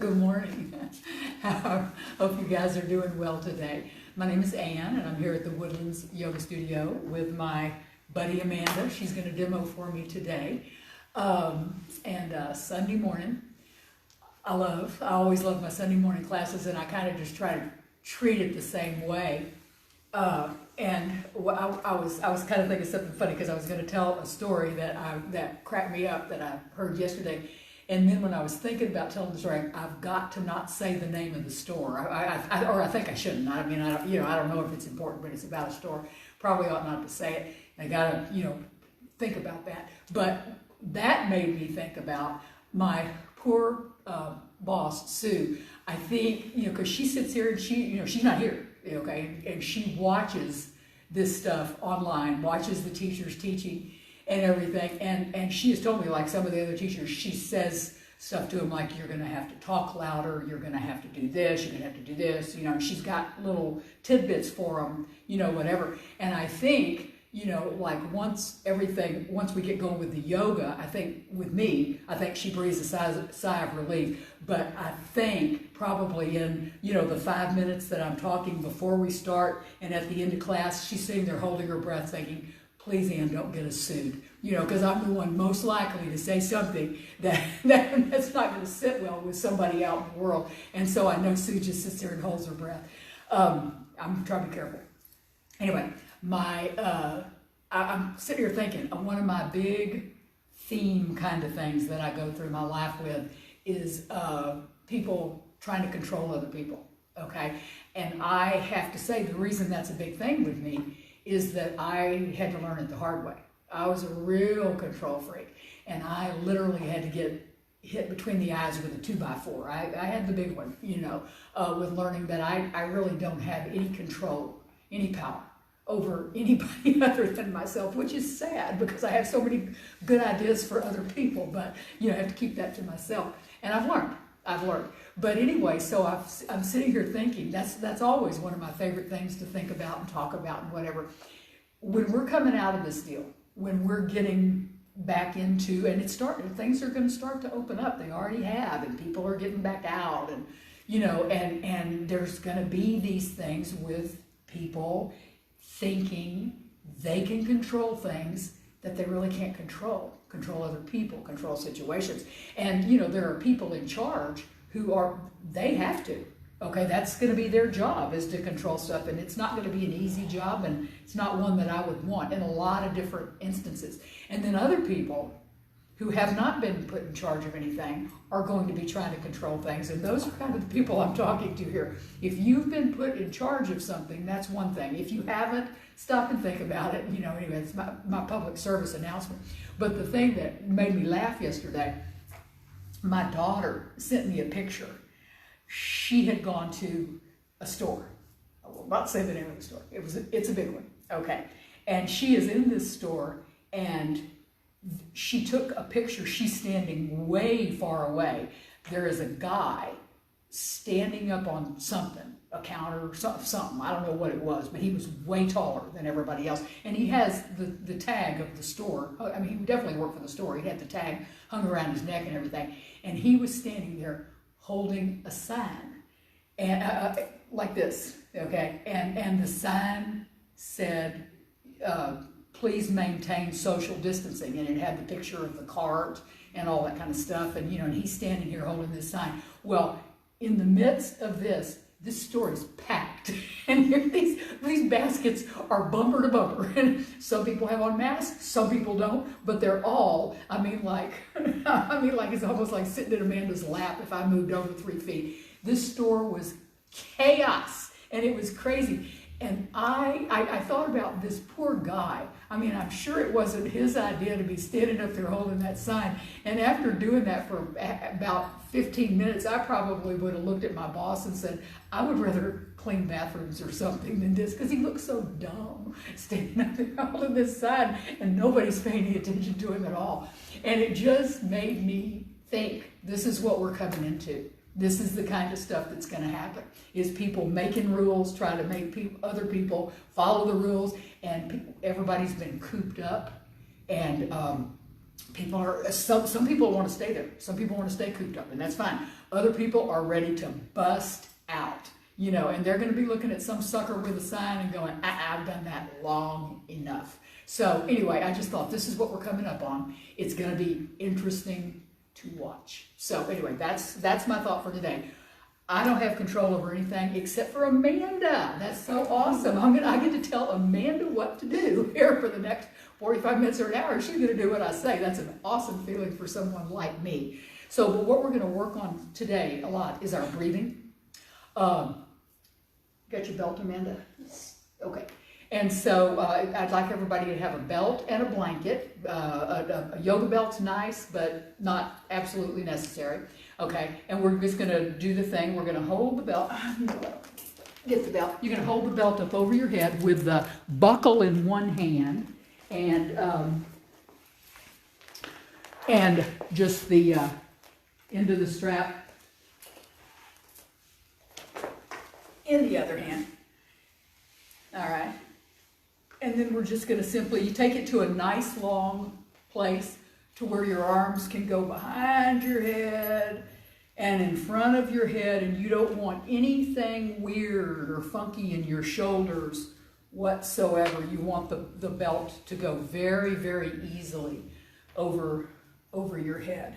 Good morning. Hope you guys are doing well today. My name is Ann, and I'm here at the Woodlands Yoga Studio with my buddy Amanda. She's going to demo for me today. Sunday morning, I always love my Sunday morning classes, and I kind of just try to treat it the same way. I was kind of thinking something funny because I was going to tell a story that cracked me up that I heard yesterday. And then when I was thinking about telling the story, I've got to not say the name of the store. Or I think I shouldn't. I don't know if it's important, but it's about a store. Probably ought not to say it. I got to, think about that. But that made me think about my poor boss, Sue. I think, because she sits here and she's not here, okay? And she watches this stuff online, watches the teachers teaching and everything, and she has told me, like some of the other teachers, she says stuff to them like, you're going to have to talk louder, you're going to have to do this, you're going to have to do this, she's got little tidbits for them, whatever. And I think, like once we get going with the yoga, I think she breathes a sigh of relief. But I think probably in, the 5 minutes that I'm talking before we start and at the end of class, she's sitting there holding her breath thinking, please, Ann, don't get us sued. Because I'm the one most likely to say something that's not going to sit well with somebody out in the world. And so I know Sue just sits there and holds her breath. I'm trying to be careful. Anyway, I'm sitting here thinking, one of my big theme kind of things that I go through my life with is people trying to control other people, okay? And I have to say the reason that's a big thing with me is that I had to learn it the hard way. I was a real control freak, and I literally had to get hit between the eyes with a 2x4. I had the big one, with learning that I really don't have any control, any power over anybody other than myself, which is sad because I have so many good ideas for other people, but I have to keep that to myself. And I've learned. But anyway, so I'm sitting here thinking, that's always one of my favorite things to think about and talk about and whatever. When we're coming out of this deal, when we're getting back into, and things are going to start to open up. They already have, and people are getting back out, and and there's going to be these things with people thinking they can control things that they really can't control other people, control situations. And there are people in charge they have to, okay, that's going to be their job, is to control stuff, and it's not going to be an easy job, and it's not one that I would want in a lot of different instances. And then other people who have not been put in charge of anything are going to be trying to control things, and those are kind of the people I'm talking to here. If you've been put in charge of something, that's one thing. If you haven't, stop and think about it. Anyway, it's my public service announcement. But the thing that made me laugh yesterday, my daughter sent me a picture. She had gone to a store. I will not say the name of the store. It's a big one, okay. And she is in this store, and she took a picture. She's standing way far away. There is a guy standing up on something, a counter or something. I don't know what it was, but he was way taller than everybody else. And he has the tag of the store. I mean, he definitely worked for the store. He had the tag hung around his neck and everything. And he was standing there holding a sign, and like this, okay? And the sign said, please maintain social distancing, and it had the picture of the cart and all that kind of stuff, and and he's standing here holding this sign. Well, in the midst of this store is packed, and here these baskets are bumper to bumper, and some people have on masks, some people don't, but they're all, like it's almost like sitting in Amanda's lap if I moved over 3 feet. This store was chaos, and it was crazy. And I thought about this poor guy. I'm sure it wasn't his idea to be standing up there holding that sign. And after doing that for about 15 minutes, I probably would have looked at my boss and said, I would rather clean bathrooms or something than this, because he looks so dumb standing up there holding this sign, and nobody's paying any attention to him at all. And it just made me think, this is what we're coming into. This is the kind of stuff that's going to happen, is people making rules, trying to make other people follow the rules, and everybody's been cooped up, and People are, some people want to stay there. Some people want to stay cooped up, and that's fine. Other people are ready to bust out, you know, and they're going to be looking at some sucker with a sign and going, I've done that long enough. So anyway, I just thought this is what we're coming up on. It's going to be interesting to watch. So anyway, that's my thought for today. I don't have control over anything except for Amanda. That's so awesome. I get to tell Amanda what to do here for the next 45 minutes or an hour. She's going to do what I say. That's an awesome feeling for someone like me. So, but what we're going to work on today a lot is our breathing. Got your belt, Amanda? Okay. And so I'd like everybody to have a belt and a blanket. A yoga belt's nice, but not absolutely necessary. Okay, and we're just going to do the thing. We're going to hold the belt. Get the belt. You're going to hold the belt up over your head with the buckle in one hand and just the end of the strap in the other hand. All right. And then we're just going to simply, you take it to a nice long place to where your arms can go behind your head and in front of your head, and you don't want anything weird or funky in your shoulders whatsoever. You want the belt to go very, very easily over your head.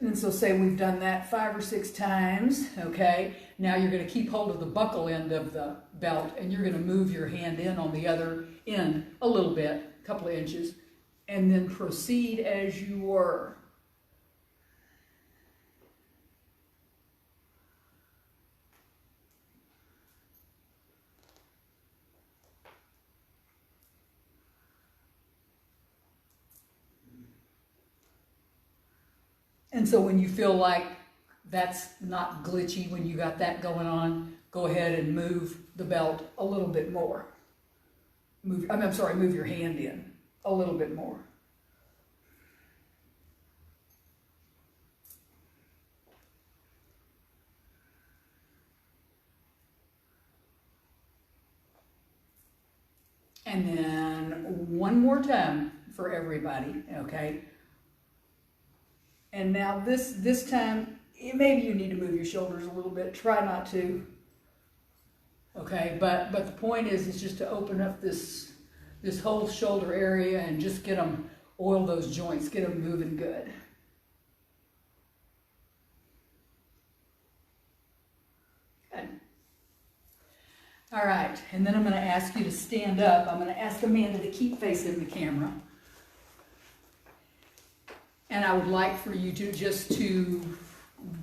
And so say we've done that 5 or 6 times, okay? Now you're going to keep hold of the buckle end of the belt, and you're going to move your hand in on the other end a little bit, a couple of inches, and then proceed as you were. And so when you feel like that's not glitchy, when you got that going on, go ahead and move the belt a little bit more. Move your hand in a little bit more. And then one more time for everybody, okay? And now this time, maybe you need to move your shoulders a little bit. Try not to. Okay, but the point is just to open up this whole shoulder area and just get them, oil those joints, get them moving good. Good. All right, and then I'm going to ask you to stand up. I'm going to ask Amanda to keep facing the camera. And I would like for you to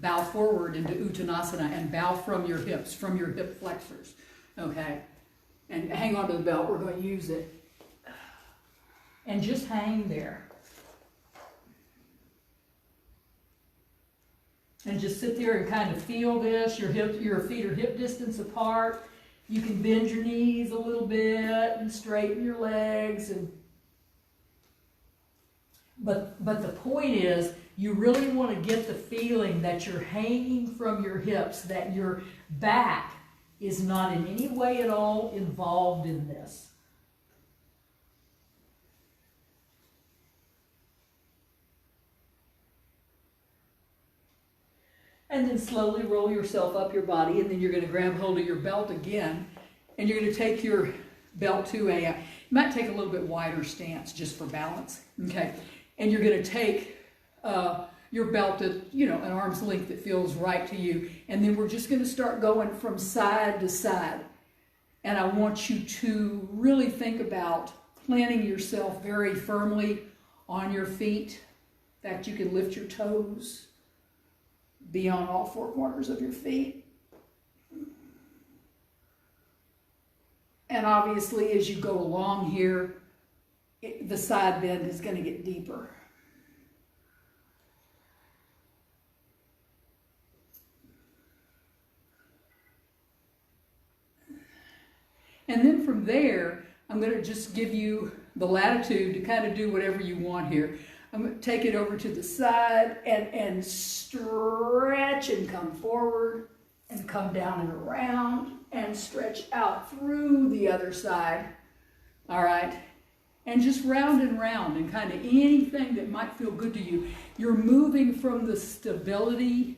bow forward into Uttanasana and bow from your hips, from your hip flexors, okay? And hang on to the belt, we're going to use it. And just hang there. And just sit there and kind of feel this. Your feet are hip distance apart. You can bend your knees a little bit and straighten your legs and But the point is, you really want to get the feeling that you're hanging from your hips, that your back is not in any way at all involved in this. And then slowly roll yourself up your body, and then you're going to grab hold of your belt again, and you're going to take your belt to you might take a little bit wider stance just for balance, okay? And you're going to take your belt at, an arm's length that feels right to you. And then we're just going to start going from side to side. And I want you to really think about planting yourself very firmly on your feet. In fact, you can lift your toes, be on all 4 corners of your feet. And obviously, as you go along here, the side bend is going to get deeper. And then from there, I'm going to just give you the latitude to kind of do whatever you want here. I'm going to take it over to the side and stretch and come forward and come down and around and stretch out through the other side. All right. And just round and kind of anything that might feel good to you. You're moving from the stability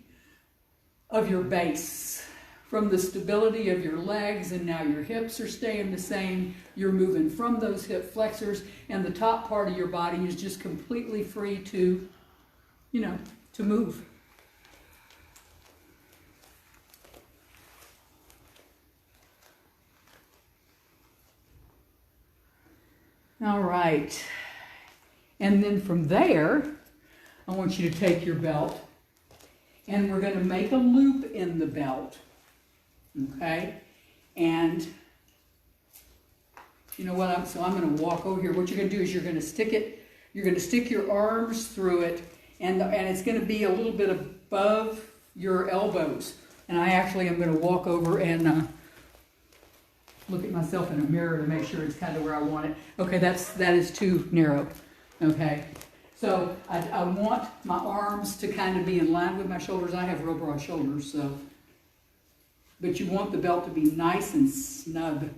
of your base, from the stability of your legs, and now your hips are staying the same. You're moving from those hip flexors, and the top part of your body is just completely free to, to move. All right, and then from there, I want you to take your belt, and we're going to make a loop in the belt, okay? And you know what? So I'm going to walk over here. What you're going to do is you're going to stick your arms through it, and it's going to be a little bit above your elbows. And I actually am going to walk over and look at myself in a mirror to make sure it's kind of where I want it. Okay, that is too narrow. Okay, so I want my arms to kind of be in line with my shoulders. I have real broad shoulders, so. But you want the belt to be nice and snug.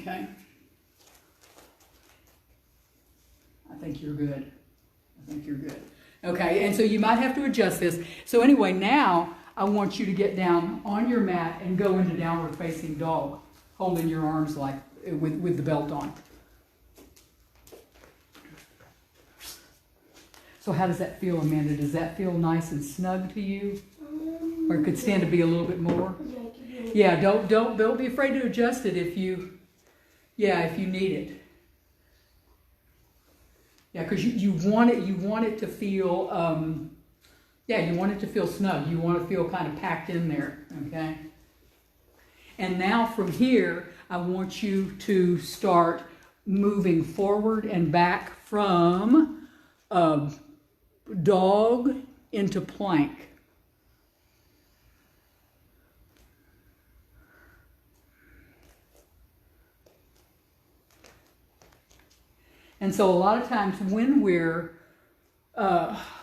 Okay. I think you're good. Okay, and so you might have to adjust this. So anyway, now I want you to get down on your mat and go into downward facing dog, holding your arms like with the belt on. So how does that feel, Amanda? Does that feel nice and snug to you? Or it could stand to be a little bit more? Yeah, don't be afraid to adjust it if you need it. Yeah, because you want it to feel you want it to feel snug. You want to feel kind of packed in there, okay? And now from here, I want you to start moving forward and back from dog into plank. And so a lot of times when we're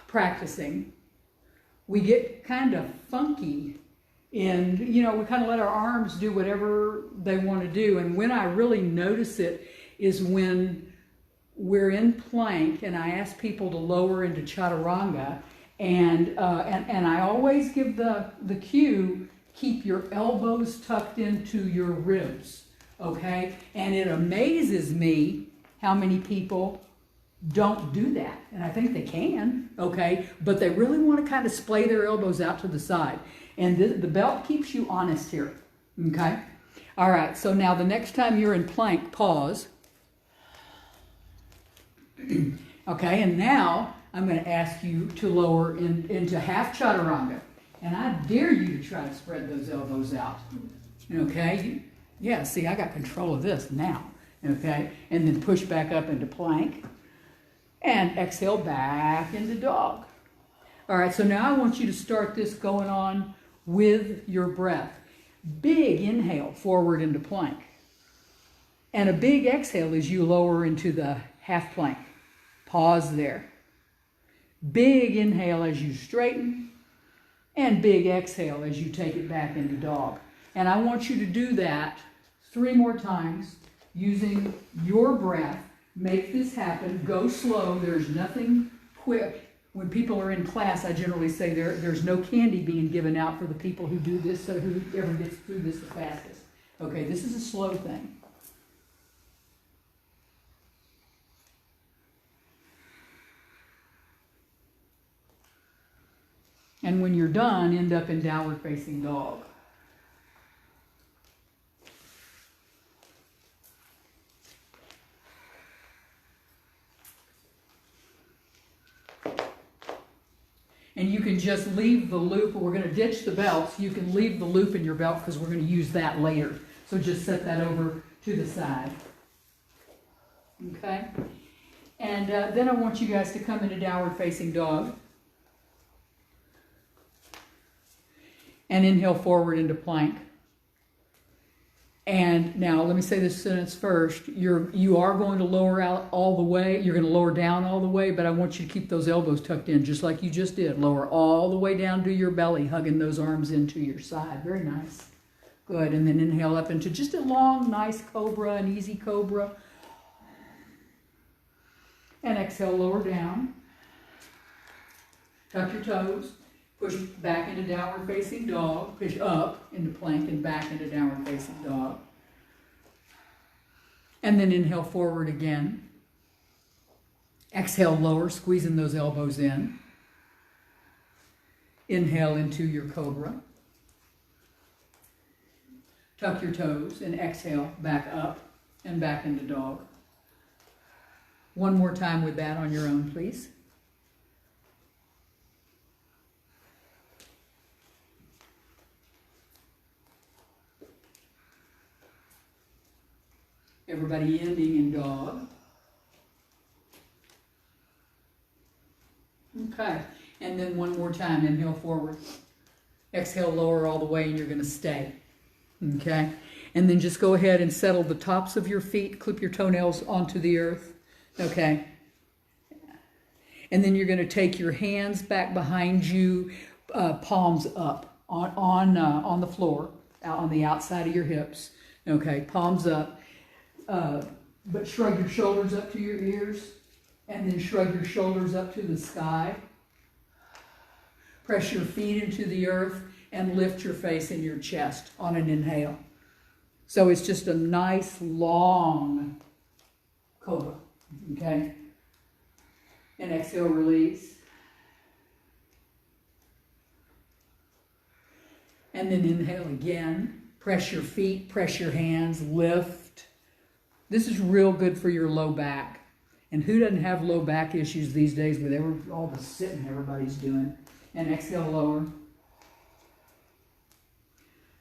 practicing, we get kind of funky and, we kind of let our arms do whatever they want to do. And when I really notice it is when we're in plank and I ask people to lower into chaturanga, and I always give the cue, keep your elbows tucked into your ribs, okay? And it amazes me how many people don't do that. And I think they can, okay? But they really want to kind of splay their elbows out to the side. And the belt keeps you honest here, okay? All right, so now the next time you're in plank, pause. Okay, and now I'm going to ask you to lower into half chaturanga. And I dare you to try to spread those elbows out, okay? Yeah, see, I got control of this now, okay? And then push back up into plank. And exhale back into dog. All right, so now I want you to start this going on with your breath. Big inhale forward into plank. And a big exhale as you lower into the half plank. Pause there. Big inhale as you straighten. And big exhale as you take it back into dog. And I want you to do that 3 more times using your breath. Make this happen. Go slow. There's nothing quick. When people are in class, I generally say there's no candy being given out for the people who do this, so whoever gets through this the fastest. Okay, this is a slow thing. And when you're done, end up in downward facing dog. And you can just leave the loop, or we're going to ditch the belts. You can leave the loop in your belt because we're going to use that later. So just set that over to the side. Okay? And then I want you guys to come into downward facing dog. And inhale forward into plank. And now let me say this sentence first. You are going to lower out all the way. You're going to lower down all the way, but I want you to keep those elbows tucked in just like you just did. Lower all the way down to your belly, hugging those arms into your side. Very nice. Good. And then inhale up into just a long, nice cobra, an easy cobra. And exhale, lower down. Tuck your toes. Push back into downward facing dog. Push up into plank and back into downward facing dog. And then inhale forward again. Exhale, lower, squeezing those elbows in. Inhale into your cobra. Tuck your toes and exhale back up and back into dog. One more time with that on your own, please. Everybody ending in dog. Okay, and then one more time, inhale forward. Exhale, lower all the way, and you're going to stay. Okay, and then just go ahead and settle the tops of your feet, clip your toenails onto the earth. Okay, and then you're going to take your hands back behind you, palms up on the floor, out on the outside of your hips. Okay, palms up. But shrug your shoulders up to your ears, and then shrug your shoulders up to the sky. Press your feet into the earth and lift your face and your chest on an inhale. So it's just a nice long cobra, okay? And exhale, release. And then inhale again. Press your feet, press your hands, lift. This is real good for your low back. And who doesn't have low back issues these days with all the sitting everybody's doing? And exhale, lower.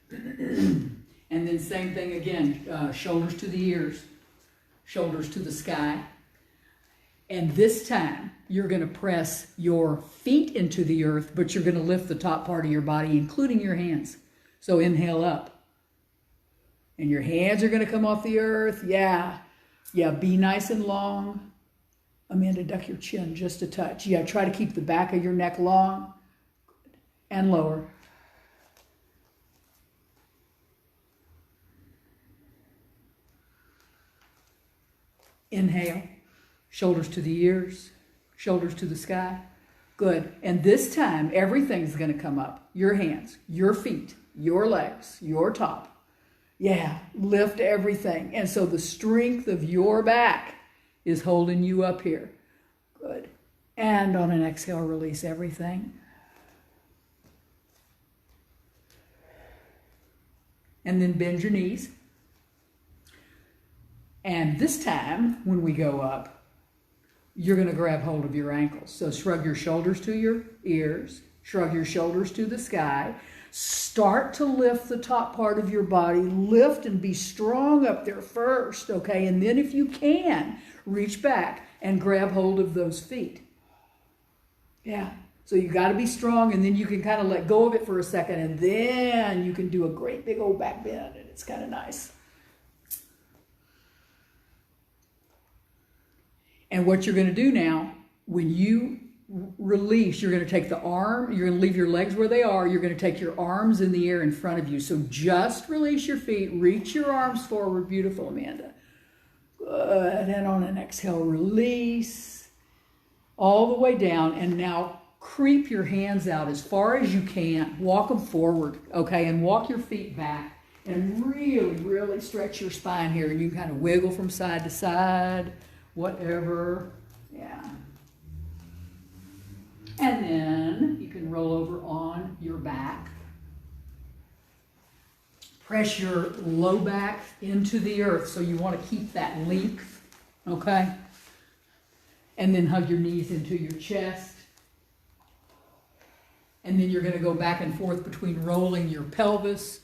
And then same thing again. Shoulders to the ears. Shoulders to the sky. And this time, you're going to press your feet into the earth, but you're going to lift the top part of your body, including your hands. So inhale up. And your hands are going to come off the earth. Yeah. Yeah, be nice and long. Amanda, duck your chin just a touch. Yeah, try to keep the back of your neck long and lower. Inhale. Shoulders to the ears. Shoulders to the sky. Good. And this time, everything's going to come up. Your hands, your feet, your legs, your top. Yeah, lift everything. And so the strength of your back is holding you up here. Good. And on an exhale, release everything. And then bend your knees. And this time, when we go up, you're going to grab hold of your ankles. So shrug your shoulders to your ears. Shrug your shoulders to the sky. Start to lift the top part of your body. Lift and be strong up there first, okay? And then if you can, reach back and grab hold of those feet. Yeah. So you got to be strong, and then you can kind of let go of it for a second, and then you can do a great big old back bend, and it's kind of nice. And what you're going to do now, when you release, you're going to take the arm, you're going to leave your legs where they are, you're going to take your arms in the air in front of you. So just release your feet, reach your arms forward. Beautiful, Amanda. Good. And on an exhale, release all the way down. And now creep your hands out as far as you can. Walk them forward, okay? And walk your feet back. And really, really stretch your spine here. And you can kind of wiggle from side to side, whatever. Yeah. And then you can roll over on your back. Press your low back into the earth. So you want to keep that length, okay? And then hug your knees into your chest. And then you're going to go back and forth between rolling your pelvis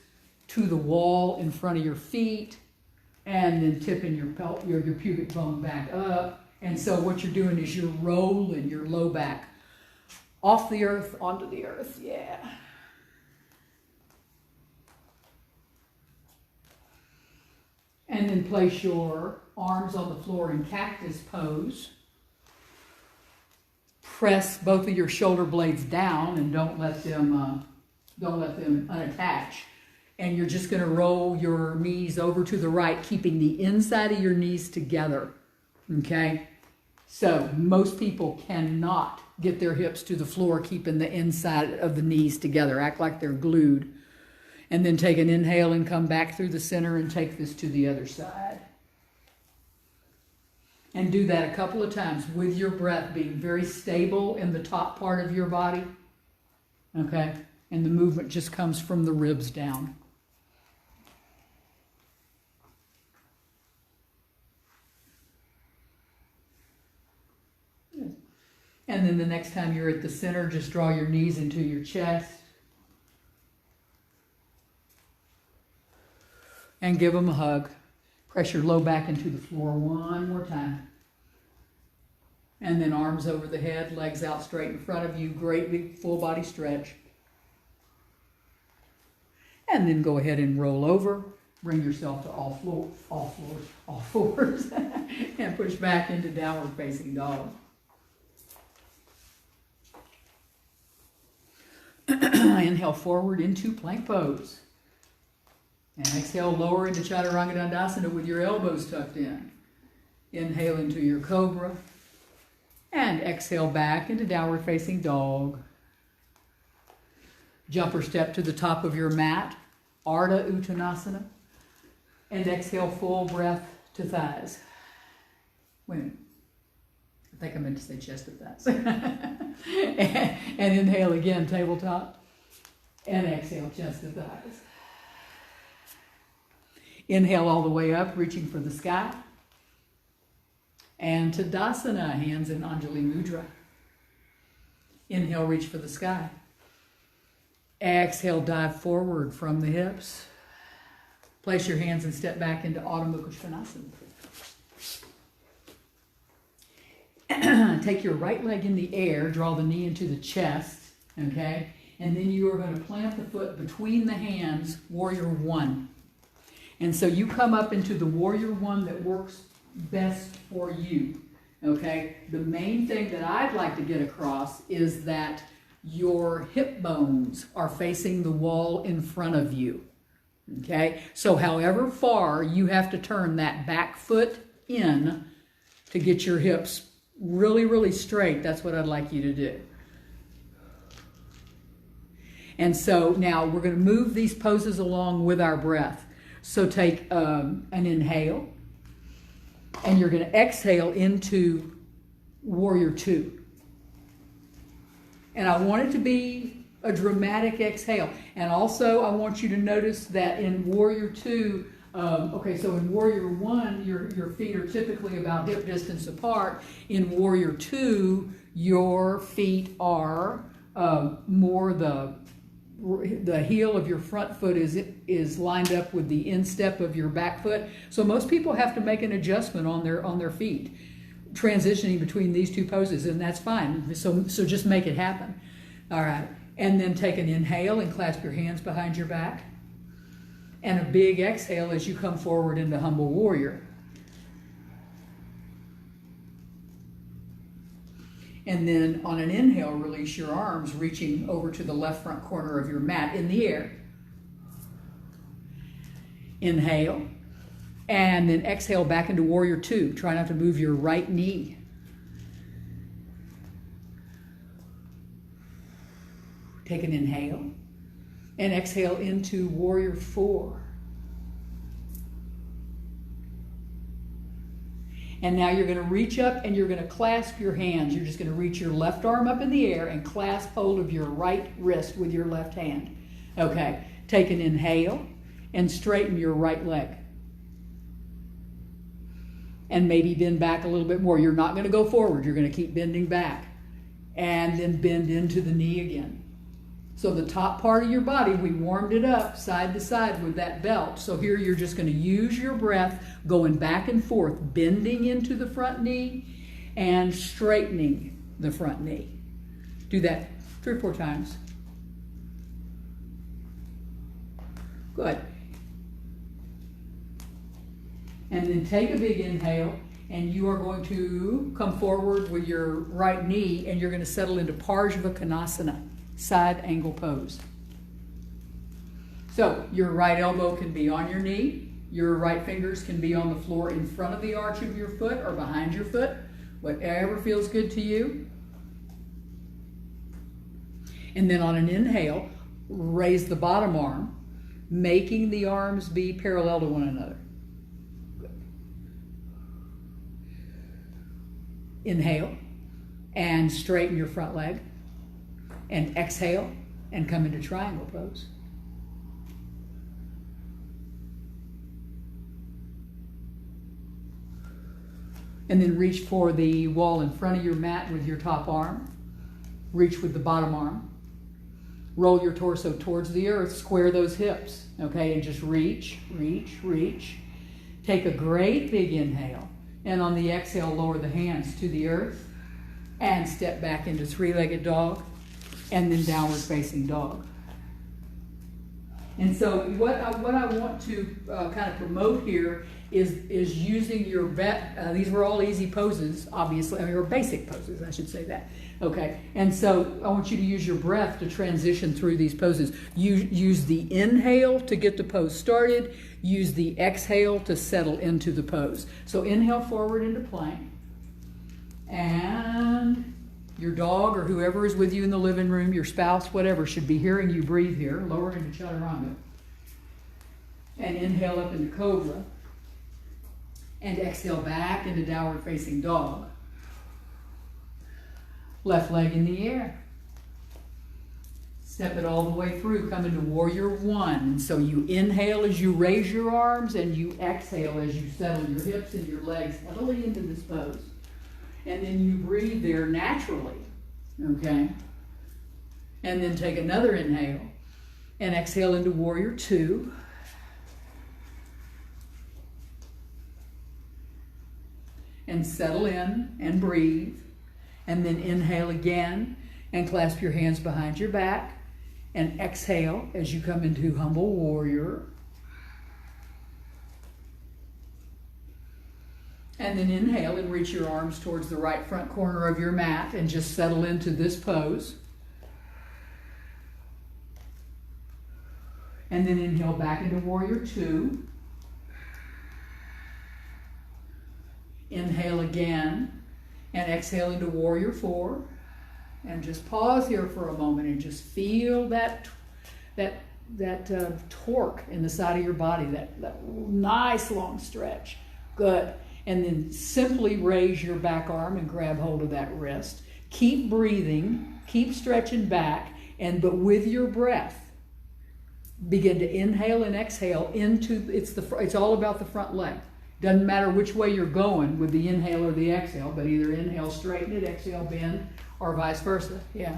to the wall in front of your feet and then tipping your pubic bone back up. And so what you're doing is you're rolling your low back off the earth, onto the earth, yeah. And then place your arms on the floor in cactus pose. Press both of your shoulder blades down and don't let them unattach. And you're just going to roll your knees over to the right, keeping the inside of your knees together. Okay? So most people cannot get their hips to the floor, keeping the inside of the knees together. Act like they're glued. And then take an inhale and come back through the center and take this to the other side. And do that a couple of times with your breath being very stable in the top part of your body. Okay? And the movement just comes from the ribs down. And then the next time you're at the center, just draw your knees into your chest. And give them a hug. Press your low back into the floor one more time. And then arms over the head, legs out straight in front of you. Great big full body stretch. And then go ahead and roll over. Bring yourself to all fours. And push back into downward facing dog. Inhale forward into plank pose. And exhale, lower into Chaturanga Dandasana with your elbows tucked in. Inhale into your cobra. And exhale back into downward facing dog. Jumper step to the top of your mat. Ardha Uttanasana. And exhale, full breath to thighs. Wait a minute. I think I meant to say chest to thighs. and inhale again, tabletop. And exhale, chest to thighs. Inhale all the way up, reaching for the sky. And Tadasana, hands in Anjali Mudra. Inhale, reach for the sky. Exhale, dive forward from the hips. Place your hands and step back into Adho Mukha Svanasana. Take your right leg in the air, draw the knee into the chest, okay? And then you are going to plant the foot between the hands, Warrior One. And so you come up into the Warrior One that works best for you, okay? The main thing that I'd like to get across is that your hip bones are facing the wall in front of you, okay? So however far you have to turn that back foot in to get your hips really, really straight, that's what I'd like you to do. And so now we're going to move these poses along with our breath. So take an inhale, and you're going to exhale into Warrior Two. And I want it to be a dramatic exhale. And also I want you to notice that in Warrior Two, so in Warrior One, your feet are typically about hip distance apart. In Warrior Two, your feet are more the heel of your front foot is lined up with the instep of your back foot. So most people have to make an adjustment on their feet, transitioning between these two poses, and that's fine. So just make it happen. All right. And then take an inhale and clasp your hands behind your back. And a big exhale as you come forward into Humble Warrior. And then on an inhale, release your arms, reaching over to the left front corner of your mat in the air. Inhale. And then exhale back into Warrior Two. Try not to move your right knee. Take an inhale. And exhale into Warrior Four. And now you're going to reach up and you're going to clasp your hands. You're just going to reach your left arm up in the air and clasp hold of your right wrist with your left hand. Okay, take an inhale and straighten your right leg. And maybe bend back a little bit more. You're not going to go forward. You're going to keep bending back. And then bend into the knee again. So the top part of your body, we warmed it up side to side with that belt. So here you're just going to use your breath going back and forth, bending into the front knee and straightening the front knee. Do that 3 or 4 times. Good. And then take a big inhale, and you are going to come forward with your right knee, and you're going to settle into Parsva Konasana, side angle pose. So your right elbow can be on your knee, your right fingers can be on the floor in front of the arch of your foot or behind your foot, whatever feels good to you. And then on an inhale, raise the bottom arm, making the arms be parallel to one another. Good. Inhale and straighten your front leg. And exhale and come into triangle pose. And then reach for the wall in front of your mat with your top arm. Reach with the bottom arm. Roll your torso towards the earth. Square those hips, okay? And just reach, reach, reach. Take a great big inhale. And on the exhale, lower the hands to the earth. And step back into three-legged dog. And then downward facing dog. And so what I want to kind of promote here is using your these were all easy poses, obviously, or basic poses, I should say that. Okay, and so I want you to use your breath to transition through these poses. Use the inhale to get the pose started. Use the exhale to settle into the pose. So inhale forward into plank. And your dog or whoever is with you in the living room, your spouse, whatever, should be hearing you breathe here. Lower into Chaturanga. And inhale up into Cobra. And exhale back into downward facing dog. Left leg in the air. Step it all the way through. Come into Warrior One. And so you inhale as you raise your arms, and you exhale as you settle your hips and your legs heavily into this pose. And then you breathe there naturally, okay? And then take another inhale and exhale into Warrior Two. And settle in and breathe. And then inhale again and clasp your hands behind your back. And exhale as you come into Humble Warrior. And then inhale and reach your arms towards the right front corner of your mat and just settle into this pose. And then inhale back into Warrior Two. Inhale again and exhale into Warrior Four. And just pause here for a moment and just feel that torque in the side of your body, that nice long stretch. Good. And then simply raise your back arm and grab hold of that wrist. Keep breathing, keep stretching back, but with your breath, begin to inhale and exhale into, it's all about the front leg. Doesn't matter which way you're going with the inhale or the exhale, but either inhale, straighten it, exhale, bend, or vice versa. Yeah.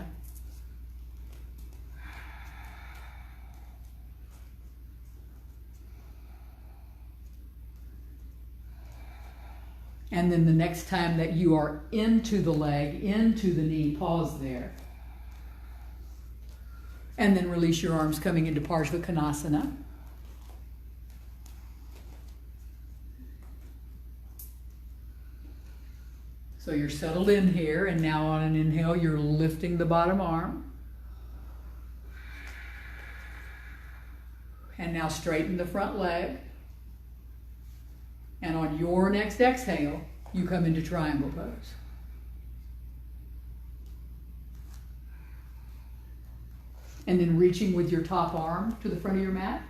And then the next time that you are into the leg, into the knee, pause there. And then release your arms coming into Parsva Konasana. So you're settled in here, and now on an inhale, you're lifting the bottom arm. And now straighten the front leg. And on your next exhale, you come into triangle pose. And then reaching with your top arm to the front of your mat.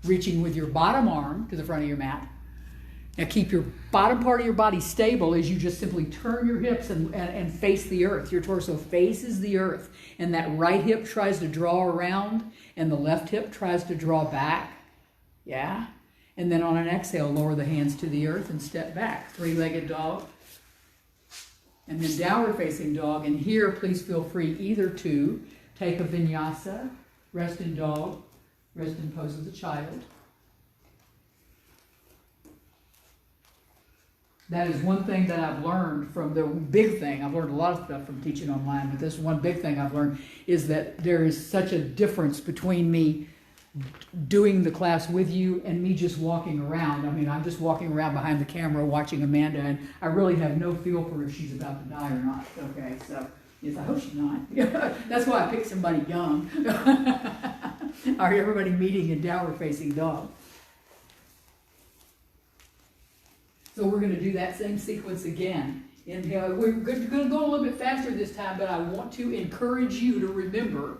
Reaching with your bottom arm to the front of your mat. Now keep your bottom part of your body stable as you just simply turn your hips and face the earth. Your torso faces the earth. And that right hip tries to draw around and the left hip tries to draw back. Yeah? And then on an exhale, lower the hands to the earth and step back. Three-legged dog. And then downward facing dog. And here, please feel free either to take a vinyasa, rest in dog, rest in pose of the child. That is one thing that I've learned from the big thing. I've learned a lot of stuff from teaching online, but this one big thing I've learned is that there is such a difference between me doing the class with you and me just walking around. I mean, I'm just walking around behind the camera watching Amanda, and I really have no feel for if she's about to die or not. Okay, so yes, I hope she's not. That's why I picked somebody young. All right, everybody meeting in downward facing dog. So we're going to do that same sequence again. Inhale. We're going to go a little bit faster this time, but I want to encourage you to remember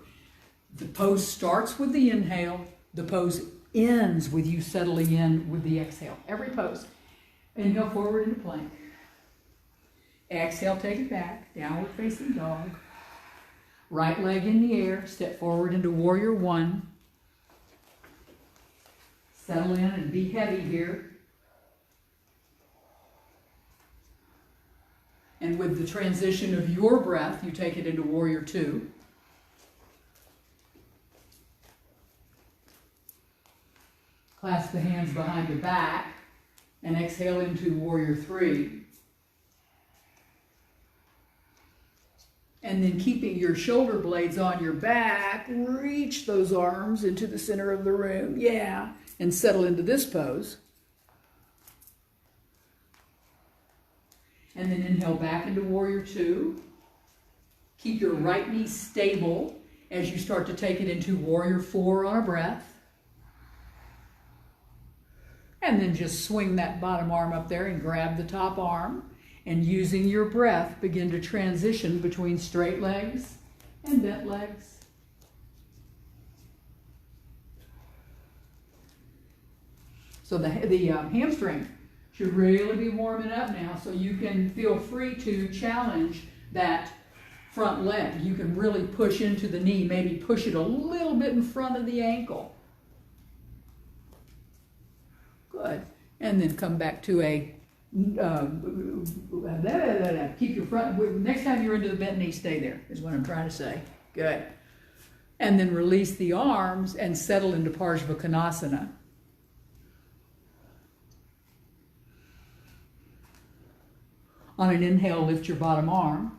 the pose starts with the inhale. The pose ends with you settling in with the exhale. Every pose. Inhale forward into plank. Exhale, take it back. Downward facing dog. Right leg in the air. Step forward into warrior one. Settle in and be heavy here. And with the transition of your breath, you take it into warrior two. Clasp the hands behind your back and exhale into warrior three. And then keeping your shoulder blades on your back, reach those arms into the center of the room. Yeah. And settle into this pose. And then inhale back into warrior two. Keep your right knee stable as you start to take it into warrior four on a breath. And then just swing that bottom arm up there and grab the top arm. And using your breath, begin to transition between straight legs and bent legs. So the hamstring should really be warming up now, so you can feel free to challenge that front leg. You can really push into the knee, maybe push it a little bit in front of the ankle. Good. And then come back to a, keep your front, next time you're into the bent knee, stay there, is what I'm trying to say. Good. And then release the arms and settle into Parsva Konasana. On an inhale, lift your bottom arm.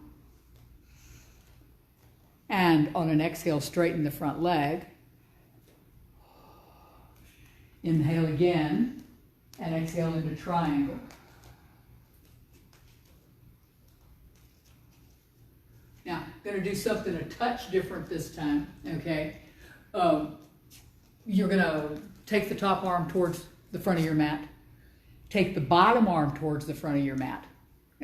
And on an exhale, straighten the front leg. Inhale again, and exhale into triangle. Now, I'm going to do something a touch different this time, okay? You're going to take the top arm towards the front of your mat. Take the bottom arm towards the front of your mat.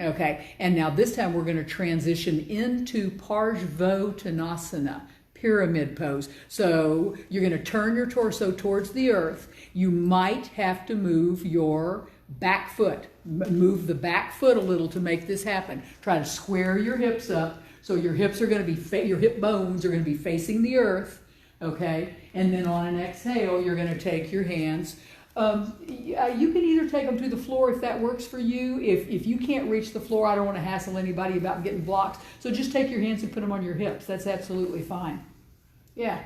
Okay, and now this time we're going to transition into Parsvottanasana, pyramid pose. So you're going to turn your torso towards the earth. You might have to move your back foot. Move the back foot a little to make this happen. Try to square your hips up. So your hips are going to be, your hip bones are going to be facing the earth. Okay, and then on an exhale, you're going to take your hands. You can either take them to the floor if that works for you. If you can't reach the floor, I don't want to hassle anybody about getting blocks. So just take your hands and put them on your hips. That's absolutely fine. Yeah.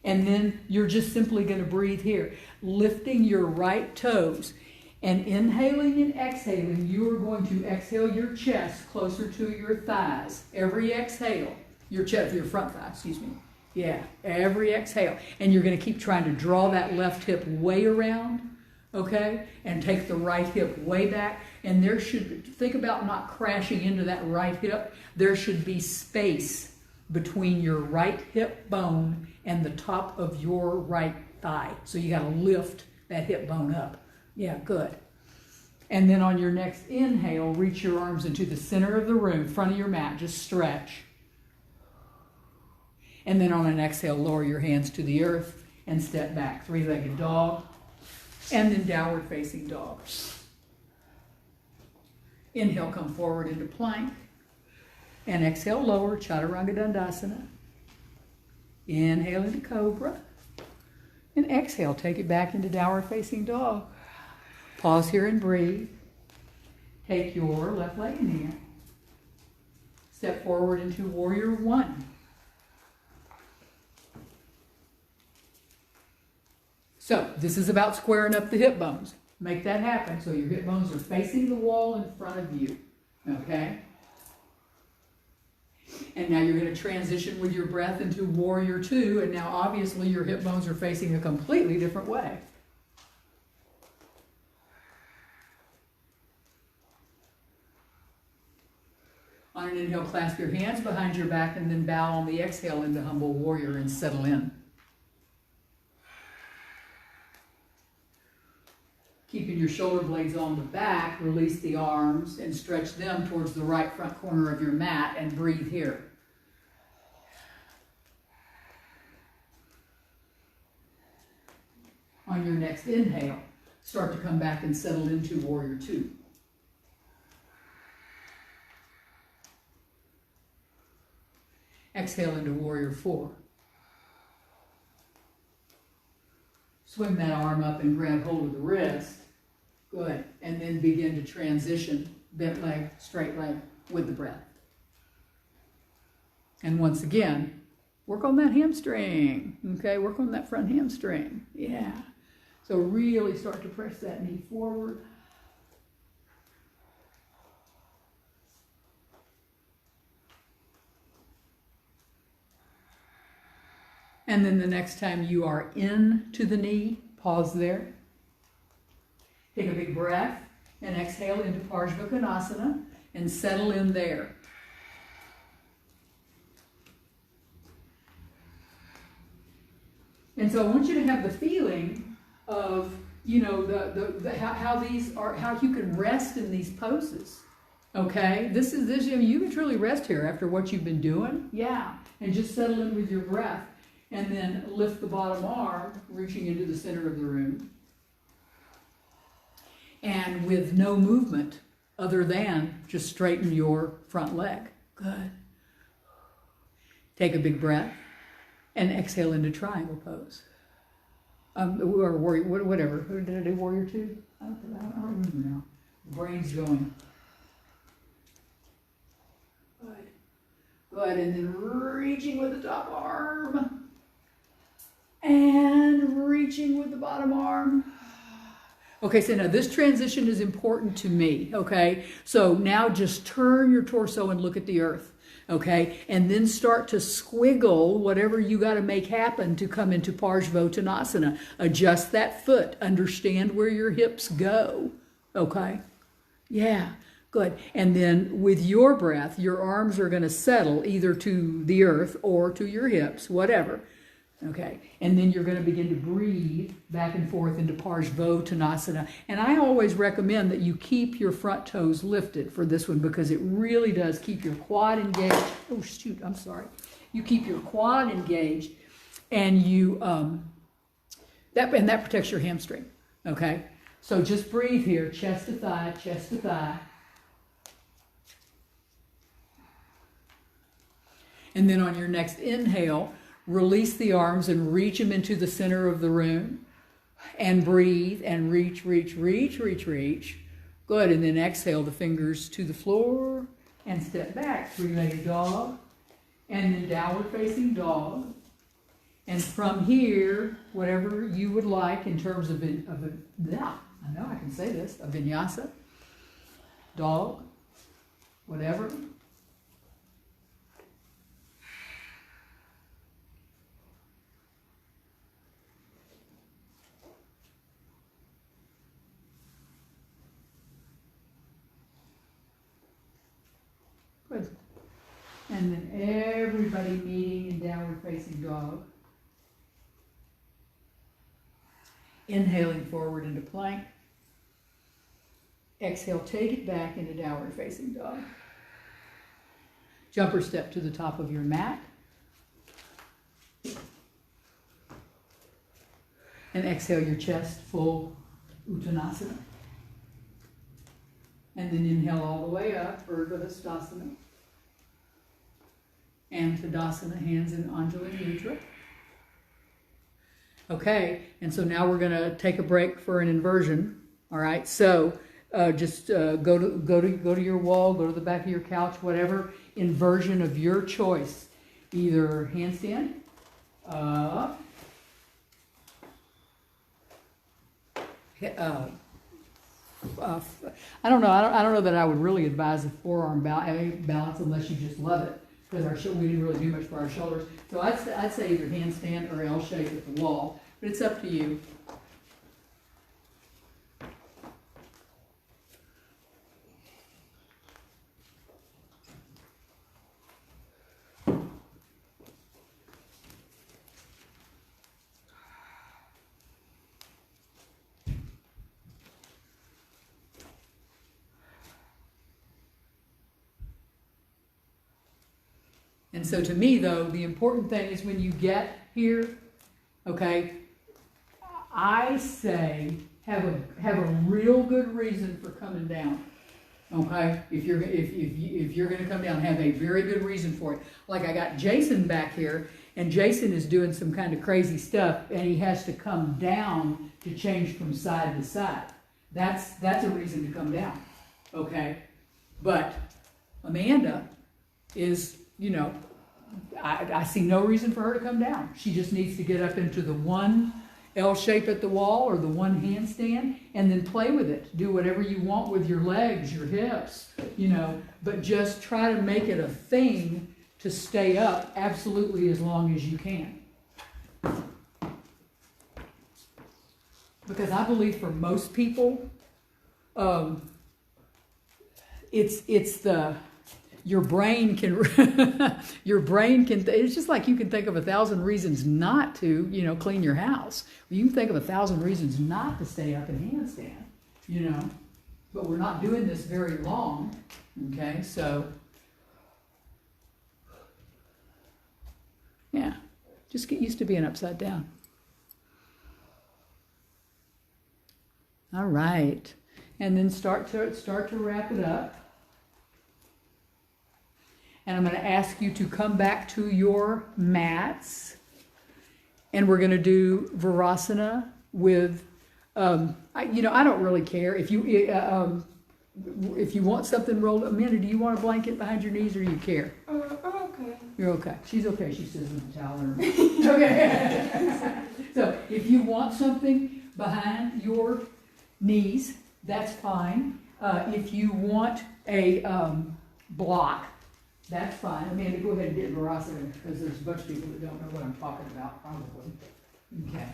And then you're just simply going to breathe here. Lifting your right toes. And inhaling and exhaling, you are going to exhale your chest closer to your thighs. Every exhale, your front thigh, excuse me. Yeah, every exhale. And you're going to keep trying to draw that left hip way around, okay? And take the right hip way back. And think about not crashing into that right hip. There should be space between your right hip bone and the top of your right thigh. So you got to lift that hip bone up. Yeah, good. And then on your next inhale, reach your arms into the center of the room, front of your mat. Just stretch. And then on an exhale, lower your hands to the earth and step back. Three-legged dog. And then downward facing dog. Inhale, come forward into plank. And exhale, lower, Chaturanga Dandasana. Inhale into cobra. And exhale, take it back into downward facing dog. Pause here and breathe. Take your left leg in the air. Step forward into warrior one. So this is about squaring up the hip bones. Make that happen so your hip bones are facing the wall in front of you. Okay? And now you're going to transition with your breath into warrior two, and now obviously your hip bones are facing a completely different way. On an inhale, clasp your hands behind your back and then bow on the exhale into humble warrior and settle in. Keeping your shoulder blades on the back, release the arms and stretch them towards the right front corner of your mat and breathe here. On your next inhale, start to come back and settle into warrior two. Exhale into warrior four. Swing that arm up and grab hold of the wrist. Good. And then begin to transition bent leg, straight leg with the breath. And once again, work on that hamstring. Okay, work on that front hamstring. Yeah. So really start to press that knee forward. And then the next time you are into the knee, pause there. Take a big breath and exhale into Parsvakonasana and settle in there. And so I want you to have the feeling of, you know, how these are, how you can rest in these poses. Okay, this, I mean, you can truly rest here after what you've been doing. Yeah, and just settle in with your breath. And then lift the bottom arm, reaching into the center of the room. And with no movement other than just straighten your front leg. Good. Take a big breath and exhale into triangle pose. Or warrior, whatever. Did I do warrior two? I don't remember now. Brain's going. Good. Good. And then reaching with the top arm. And reaching with the bottom arm. Okay, so now this transition is important to me, okay? So now just turn your torso and look at the earth, okay? And then start to squiggle whatever you got to make happen to come into Parsvottanasana. Adjust that foot. Understand where your hips go, okay? Yeah, good. And then with your breath, your arms are going to settle either to the earth or to your hips, whatever. Okay, and then you're going to begin to breathe back and forth into Parsvottanasana. And I always recommend that you keep your front toes lifted for this one because it really does keep your quad engaged. Oh, shoot, I'm sorry. You keep your quad engaged and you, that protects your hamstring, okay? So just breathe here, chest to thigh, chest to thigh. And then on your next inhale, release the arms and reach them into the center of the room. And breathe and reach, reach, reach, reach, reach. Good. And then exhale the fingers to the floor and step back. Three-legged dog. And then downward facing dog. And from here, whatever you would like in terms of yeah, I know I can say this, a vinyasa, dog, whatever. Good. And then everybody meeting in downward facing dog. Inhaling forward into plank. Exhale, take it back into downward facing dog. Jumper step to the top of your mat. And exhale your chest full Uttanasana. And then inhale all the way up, Urdhva and Tadasana, hands in Anjali Mudra. Okay, and so now we're going to take a break for an inversion. All right, so just go to your wall, go to the back of your couch, whatever inversion of your choice. Either handstand, up, I don't know that I would really advise a forearm balance unless you just love it. because we didn't really do much for our shoulders. So I'd say either handstand or L shape at the wall, but it's up to you. And so to me, though, the important thing is when you get here, okay, I say have a real good reason for coming down. Okay, if you're going to come down, have a very good reason for it. Like I got Jason back here, and Jason is doing some kind of crazy stuff, and he has to come down to change from side to side. That's a reason to come down. Okay, but Amanda is, you know, I see no reason for her to come down. She just needs to get up into the one L shape at the wall or the one handstand and then play with it. Do whatever you want with your legs, your hips, you know, but just try to make it a thing to stay up absolutely as long as you can. Because I believe for most people, your brain can, it's just like you can think of 1,000 reasons not to, you know, clean your house. You can think of 1,000 reasons not to stay up and handstand, you know, but we're not doing this very long, okay, so, yeah, just get used to being upside down. All right, and then start to wrap it up. And I'm going to ask you to come back to your mats. And we're going to do Virasana with, I don't really care. If you want something rolled, Amanda, do you want a blanket behind your knees or do you care? I'm okay. You're okay. She's okay. She says with the towel. Okay. So if you want something behind your knees, that's fine. If you want a block, that's fine. Amanda, go ahead and get Virasana because there's a bunch of people that don't know what I'm talking about, probably. Okay.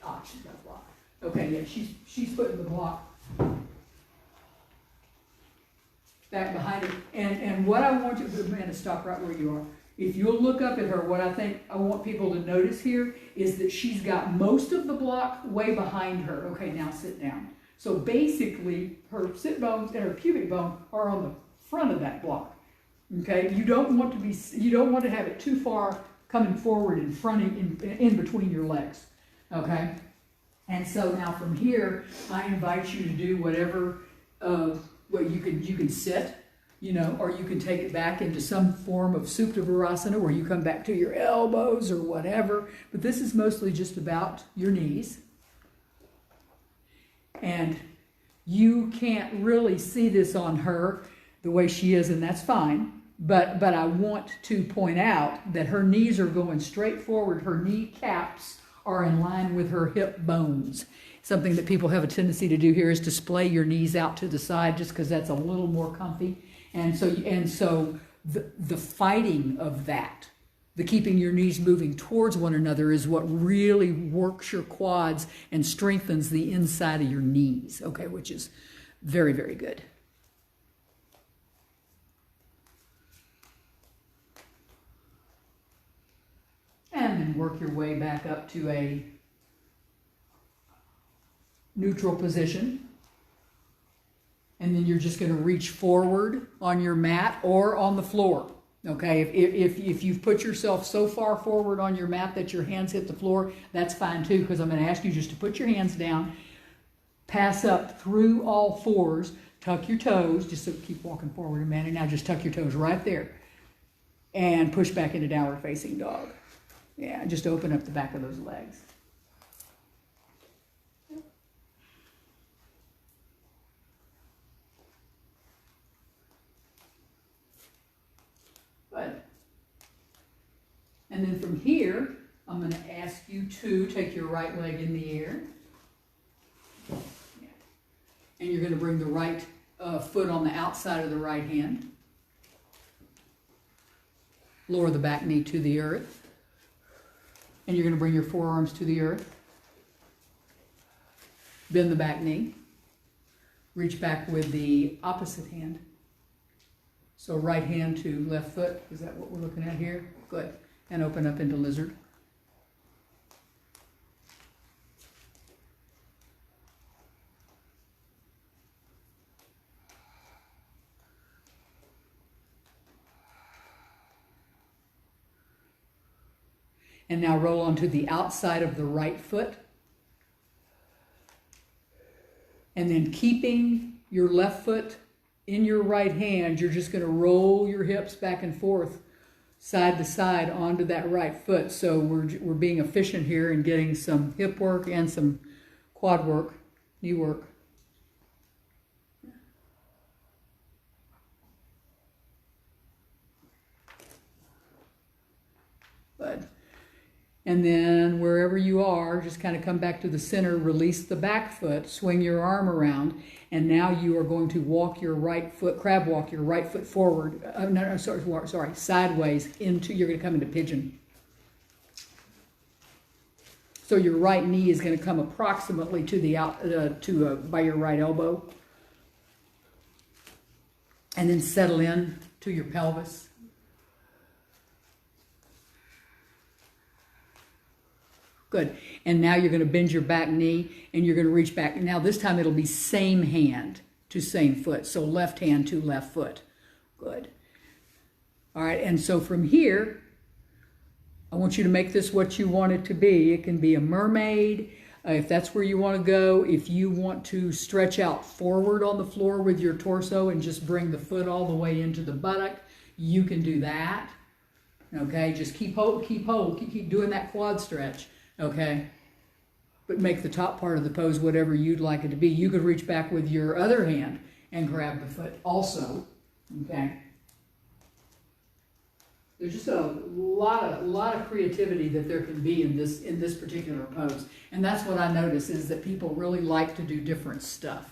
Ah, she's got a block. Okay, yeah, she's putting the block back behind it. And what I want you to do, Amanda, stop right where you are. If you'll look up at her, what I want people to notice here is that she's got most of the block way behind her. Okay, now sit down. So basically, her sit bones and her pubic bone are on the front of that block. Okay, you don't want to have it too far coming forward in front in between your legs. Okay, and so now from here, I invite you to do whatever. You can sit, you know, or you can take it back into some form of Supta Virasana where you come back to your elbows or whatever. But this is mostly just about your knees. And you can't really see this on her the way she is, and that's fine. But I want to point out that her knees are going straight forward. Her kneecaps are in line with her hip bones. Something that people have a tendency to do here is to splay your knees out to the side just because that's a little more comfy. And so the fighting of that, the keeping your knees moving towards one another is what really works your quads and strengthens the inside of your knees, okay, which is very, very good. And then work your way back up to a neutral position. And then you're just going to reach forward on your mat or on the floor. Okay, if you've put yourself so far forward on your mat that your hands hit the floor, that's fine too, because I'm going to ask you just to put your hands down, pass up through all fours, tuck your toes, just so keep walking forward a minute. Now just tuck your toes right there and push back into downward facing dog. Yeah, just open up the back of those legs. Good. And then from here, I'm going to ask you to take your right leg in the air. And you're going to bring the right foot on the outside of the right hand. Lower the back knee to the earth. And you're going to bring your forearms to the earth. Bend the back knee. Reach back with the opposite hand. So right hand to left foot. Is that what we're looking at here? Good. And open up into lizard. And now roll onto the outside of the right foot. And then keeping your left foot in your right hand, you're just going to roll your hips back and forth, side to side onto that right foot. So we're being efficient here and getting some hip work and some quad work, knee work. Good. And then wherever you are, just kind of come back to the center, release the back foot, swing your arm around, and now you are going to walk your right foot, crab walk your right foot forward, sorry, sideways into, you're going to come into pigeon. So your right knee is going to come approximately to the by your right elbow. And then settle in to your pelvis. Good. And now you're going to bend your back knee and you're going to reach back. Now this time it'll be same hand to same foot. So left hand to left foot. Good. All right. And so from here, I want you to make this what you want it to be. It can be a mermaid, if that's where you want to go. If you want to stretch out forward on the floor with your torso and just bring the foot all the way into the buttock, you can do that. Okay. Just keep doing that quad stretch. Okay, but make the top part of the pose whatever you'd like it to be. You could reach back with your other hand and grab the foot also. Okay, there's just a lot of creativity that there can be in this particular pose, and that's what I notice is that people really like to do different stuff.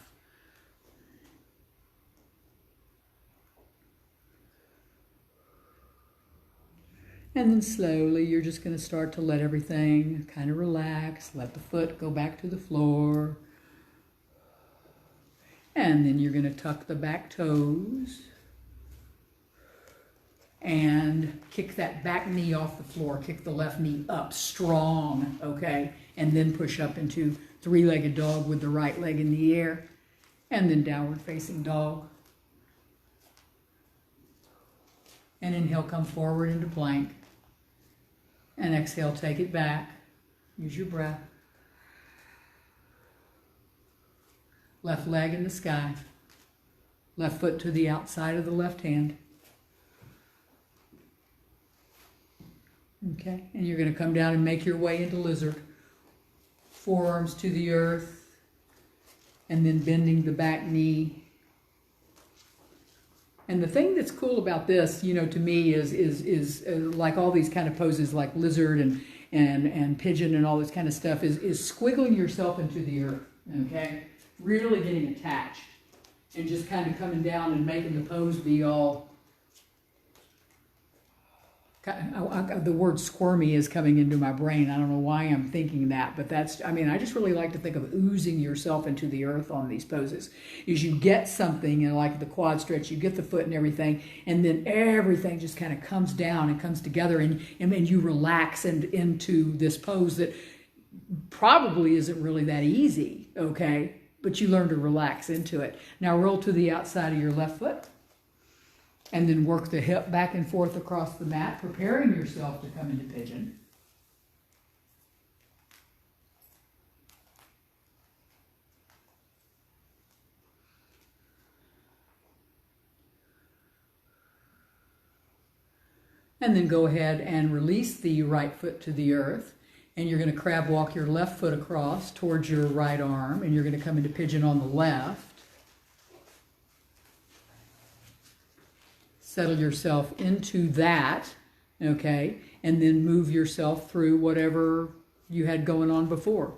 And then slowly, you're just going to start to let everything kind of relax. Let the foot go back to the floor. And then you're going to tuck the back toes. And kick that back knee off the floor. Kick the left knee up strong, okay? And then push up into three-legged dog with the right leg in the air. And then downward facing dog. And inhale, come forward into plank. And exhale, take it back. Use your breath. Left leg in the sky. Left foot to the outside of the left hand. Okay, and you're going to come down and make your way into lizard. Forearms to the earth. And then bending the back knee. And the thing that's cool about this, you know, to me is like all these kind of poses like lizard and pigeon and all this kind of stuff is squiggling yourself into the earth, okay? Really getting attached and just kind of coming down and making the pose be all, the word squirmy is coming into my brain. I don't know why I'm thinking that, but that's, I mean, I just really like to think of oozing yourself into the earth on these poses. Is you get something, you know, like the quad stretch, you get the foot and everything, and then everything just kind of comes down and comes together, and you relax into this pose that probably isn't really that easy, okay? But you learn to relax into it. Now roll to the outside of your left foot. And then work the hip back and forth across the mat, preparing yourself to come into pigeon. And then go ahead and release the right foot to the earth. And you're going to crab walk your left foot across towards your right arm. And you're going to come into pigeon on the left. Settle yourself into that, okay? And then move yourself through whatever you had going on before.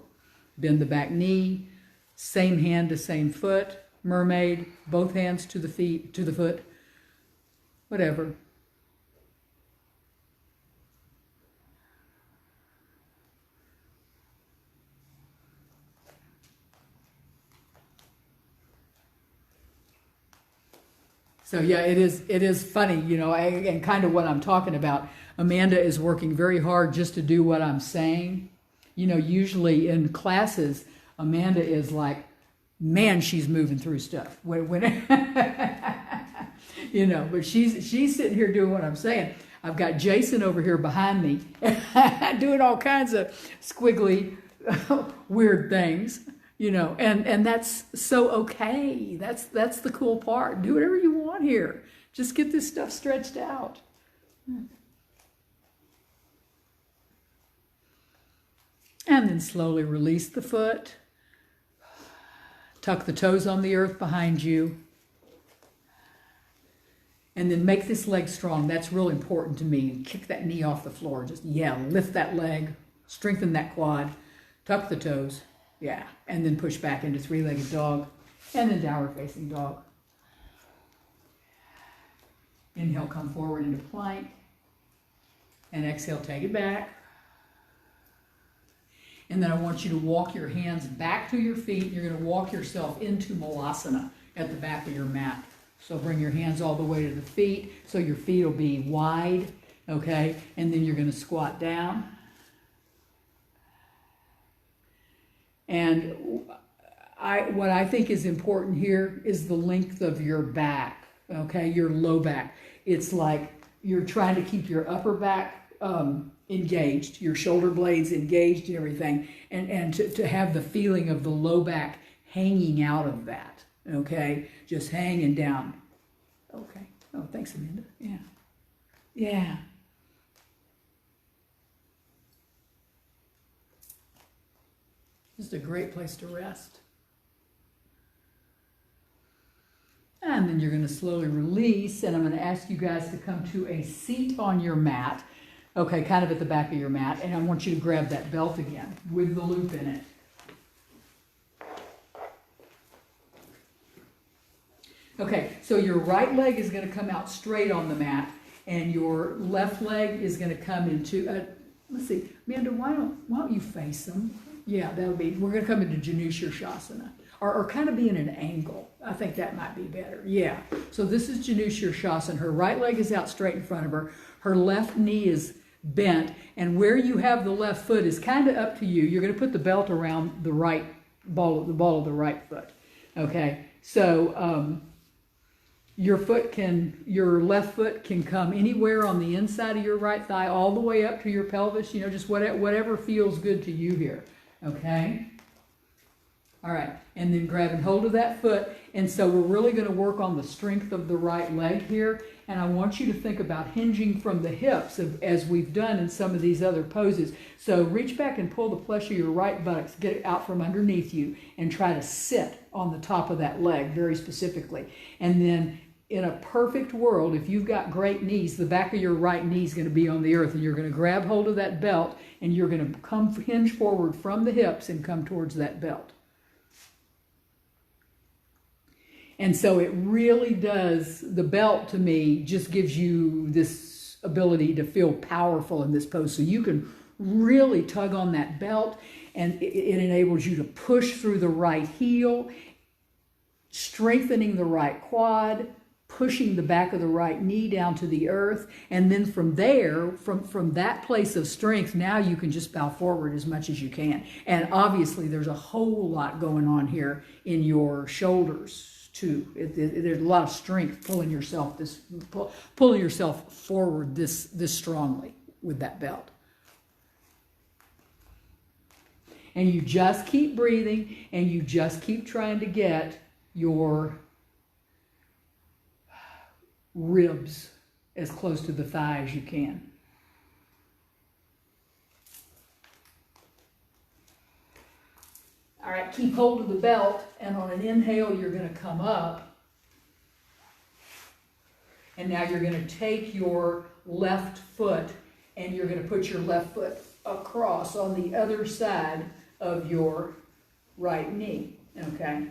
Bend the back knee, same hand to same foot, mermaid, both hands to the feet, to the foot, whatever. So yeah, it is funny, you know, and kind of what I'm talking about. Amanda is working very hard just to do what I'm saying. You know, usually in classes, Amanda is like, man, she's moving through stuff. When you know, but she's sitting here doing what I'm saying. I've got Jason over here behind me doing all kinds of squiggly, weird things. You know, and that's so okay. That's the cool part. Do whatever you want here. Just get this stuff stretched out. And then slowly release the foot. Tuck the toes on the earth behind you. And then make this leg strong. That's real important to me. Kick that knee off the floor. Just, yeah, lift that leg. Strengthen that quad. Tuck the toes. Yeah, and then push back into three-legged dog, and then downward facing dog. Inhale, come forward into plank, and exhale, take it back. And then I want you to walk your hands back to your feet. You're going to walk yourself into Malasana at the back of your mat. So bring your hands all the way to the feet, so your feet will be wide, okay? And then you're going to squat down. And what I think is important here is the length of your back, okay, your low back. It's like you're trying to keep your upper back engaged, your shoulder blades engaged and everything, and to have the feeling of the low back hanging out of that, okay, just hanging down. Okay. Oh, thanks, Amanda. Yeah. Yeah. Just a great place to rest. And then you're going to slowly release, and I'm going to ask you guys to come to a seat on your mat, okay, kind of at the back of your mat, and I want you to grab that belt again with the loop in it. Okay, so your right leg is going to come out straight on the mat, and your left leg is going to come into, let's see, Amanda, why don't you face them? Yeah, that'll be, we're going to come into Janu Shirshasana, or kind of be in an angle. I think that might be better. Yeah, so this is Janu Shirshasana. Her right leg is out straight in front of her. Her left knee is bent, and where you have the left foot is kind of up to you. You're going to put the belt around the right ball of the right foot. Okay, so your left foot can come anywhere on the inside of your right thigh, all the way up to your pelvis. You know, just whatever feels good to you here. Okay. All right, and then grabbing hold of that foot. And so we're really going to work on the strength of the right leg here. And I want you to think about hinging from the hips as we've done in some of these other poses. So reach back and pull the flesh of your right buttocks, get it out from underneath you, and try to sit on the top of that leg very specifically. And then in a perfect world, if you've got great knees, the back of your right knee is going to be on the earth, and you're going to grab hold of that belt, and you're going to hinge forward from the hips and come towards that belt. And so it really does, the belt to me just gives you this ability to feel powerful in this pose. So you can really tug on that belt, and it enables you to push through the right heel, strengthening the right quad, pushing the back of the right knee down to the earth. And then from there, from that place of strength, now you can just bow forward as much as you can. And obviously there's a whole lot going on here in your shoulders too. There's a lot of strength pulling yourself forward this strongly with that belt. And you just keep breathing, and you just keep trying to get your ribs as close to the thigh as you can. All right, keep hold of the belt, and on an inhale, you're going to come up. And now you're going to take your left foot, and you're going to put your left foot across on the other side of your right knee, okay?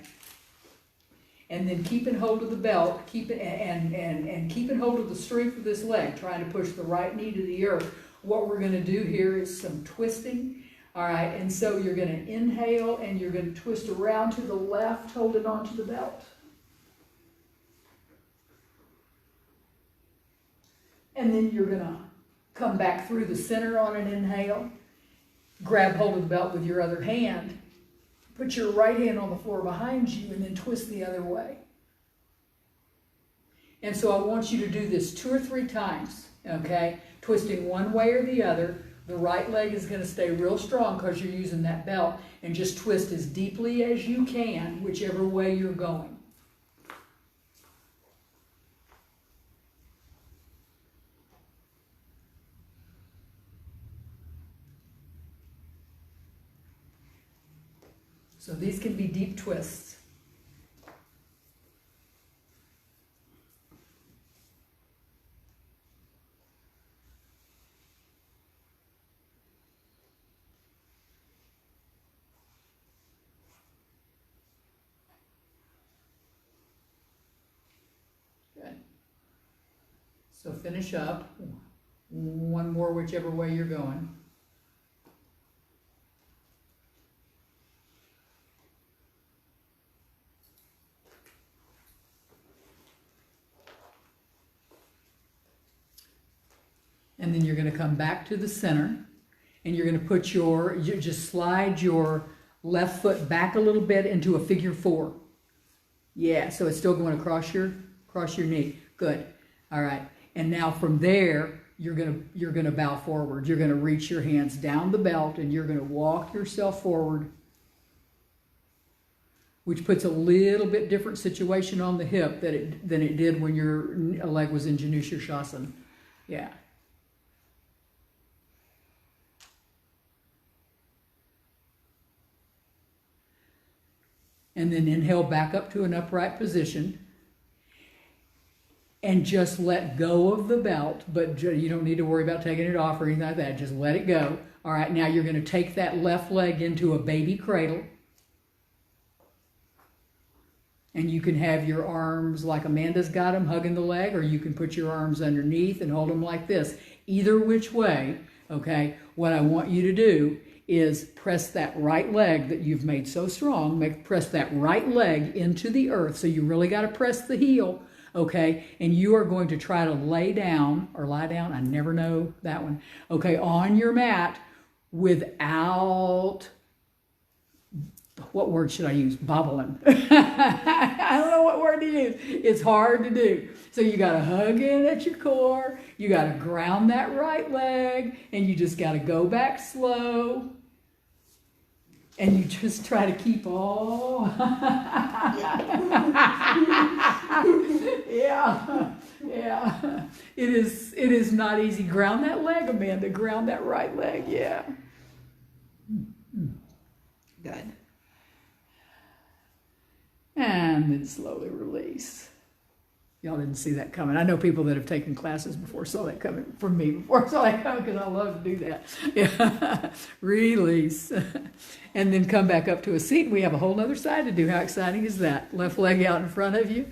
And then keeping hold of the belt, and keeping hold of the strength of this leg, trying to push the right knee to the earth. What we're going to do here is some twisting. All right, and so you're going to inhale, and you're going to twist around to the left, holding on to the belt. And then you're gonna come back through the center on an inhale, grab hold of the belt with your other hand, put your right hand on the floor behind you, and then twist the other way. And so I want you to do this 2 or 3 times, okay? Twisting one way or the other. The right leg is going to stay real strong because you're using that belt, and just twist as deeply as you can, whichever way you're going. So these can be deep twists. Good. So finish up. One more whichever way you're going. And then you're going to come back to the center, and you're going to put you just slide your left foot back a little bit into a figure 4. Yeah, so it's still going across your knee. Good. All right. And now from there, you're going to bow forward. You're going to reach your hands down the belt, and you're going to walk yourself forward, which puts a little bit different situation on the hip than it did when your leg was in Janu Sirsasana. Yeah. And then inhale back up to an upright position. And just let go of the belt, but you don't need to worry about taking it off or anything like that. Just let it go. All right, now you're going to take that left leg into a baby cradle. And you can have your arms like Amanda's got them, hugging the leg, or you can put your arms underneath and hold them like this. Either which way, okay, what I want you to do is press that right leg that you've made so strong, press that right leg into the earth. So you really got to press the heel, okay? And you are going to try to lay down, or lie down, I never know that one, okay, on your mat without, what word should I use? Bobbling. I don't know what word to use. It's hard to do. So you got to hug in at your core. You got to ground that right leg, and you just got to go back slow. And you just try to keep all. Yeah. It is not easy. Ground that leg, Amanda. Ground that right leg. Yeah. Good. And then slowly release. Y'all didn't see that coming. I know people that have taken classes before saw that coming from me before saw that coming, because I love to do that. Yeah. Release. And then come back up to a seat. We have a whole other side to do. How exciting is that? Left leg out in front of you.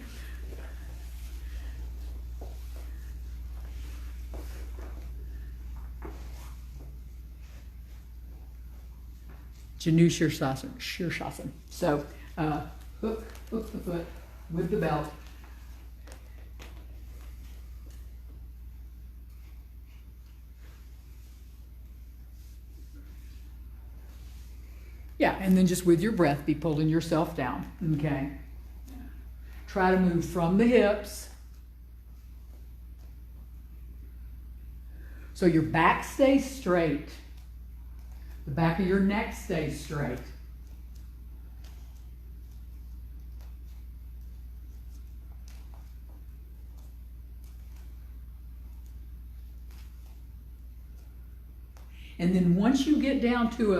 Janu Sirsasana. So hook the foot with the belt. Yeah, and then just with your breath, be pulling yourself down, okay? Try to move from the hips. So your back stays straight. The back of your neck stays straight. And then once you get down to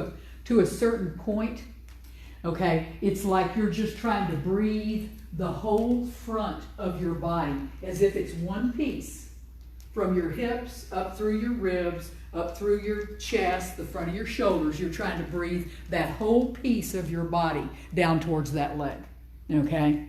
a certain point, okay, it's like you're just trying to breathe the whole front of your body as if it's one piece, from your hips up through your ribs, up through your chest, the front of your shoulders. You're trying to breathe that whole piece of your body down towards that leg, okay?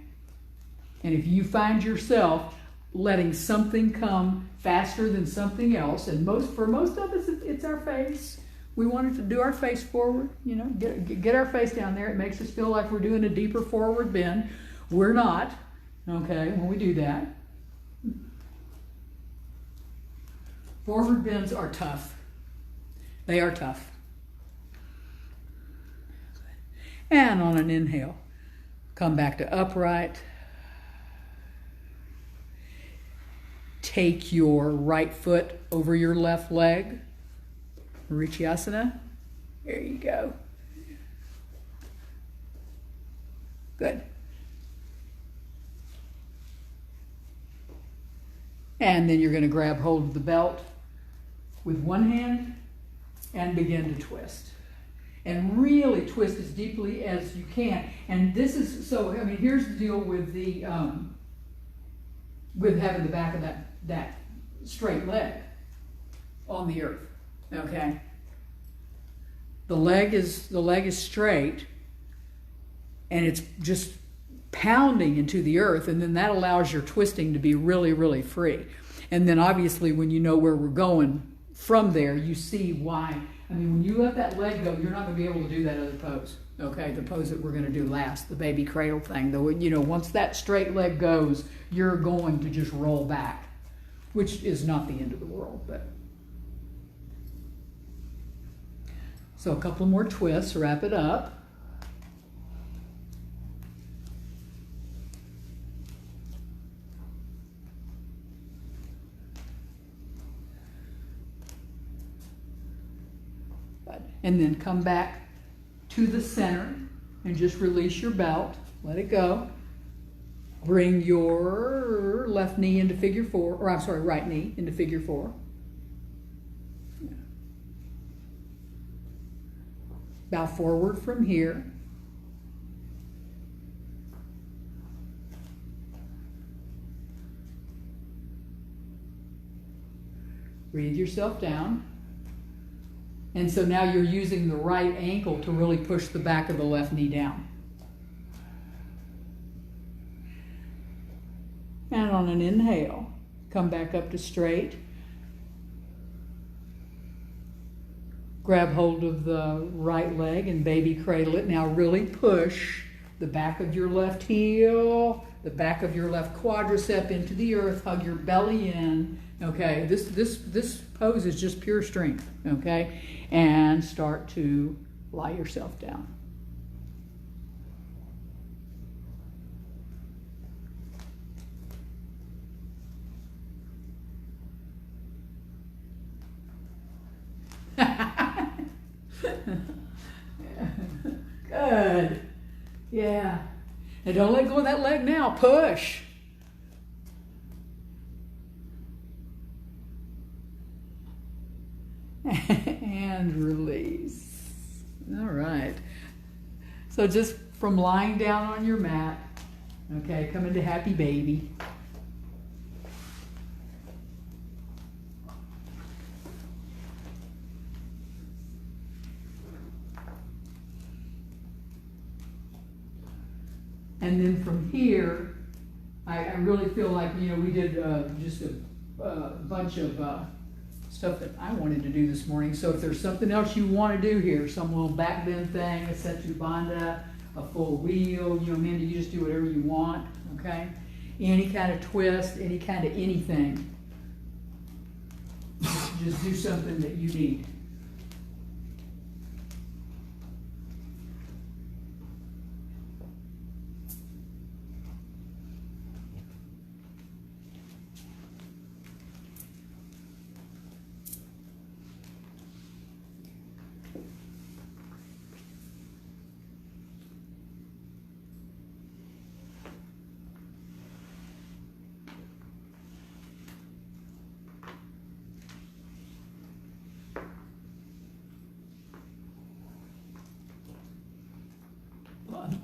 And if you find yourself letting something come faster than something else, and for most of us, it's our face. We wanted to do our face forward, get our face down there. It makes us feel like we're doing a deeper forward bend. We're not, okay, when we do that. Forward bends are tough. They are tough. And on an inhale, come back to upright. Take your right foot over your left leg. Marichiasana. There you go. Good. And then you're going to grab hold of the belt with one hand and begin to twist. And really twist as deeply as you can. And this is, so, I mean, here's the deal with the, with having the back of that straight leg on the earth, okay? The leg is straight, and it's just pounding into the earth, and then that allows your twisting to be really, really free. And then obviously when you know where we're going from there, you see why. I mean, when you let that leg go, you're not going to be able to do that other pose, okay? The pose that we're going to do last, the baby cradle thing. Though, you know, once that straight leg goes, you're going to just roll back, which is not the end of the world, but. So a couple more twists, wrap it up. And then come back to the center and just release your belt. Let it go. Bring your left knee into figure four, or I'm sorry, right knee into figure four. Bow forward from here. Breathe yourself down. And so now you're using the right ankle to really push the back of the left knee down. And on an inhale, come back up to straight. Grab hold of the right leg and baby cradle it. Now really push the back of your left heel, the back of your left quadricep into the earth. Hug your belly in. Okay, this pose is just pure strength. Okay, and start to lie yourself down. Good. Yeah. Now don't let go of that leg now. Push. And release. All right. So just from lying down on your mat, okay, come into happy baby. And then from here, I really feel like, you know, we did just a bunch of stuff that I wanted to do this morning. So if there's something else you want to do here, some little back bend thing, a Setu Bandha, a full wheel, you know, Amanda, you just do whatever you want, okay? Any kind of twist, any kind of anything. Just do something that you need.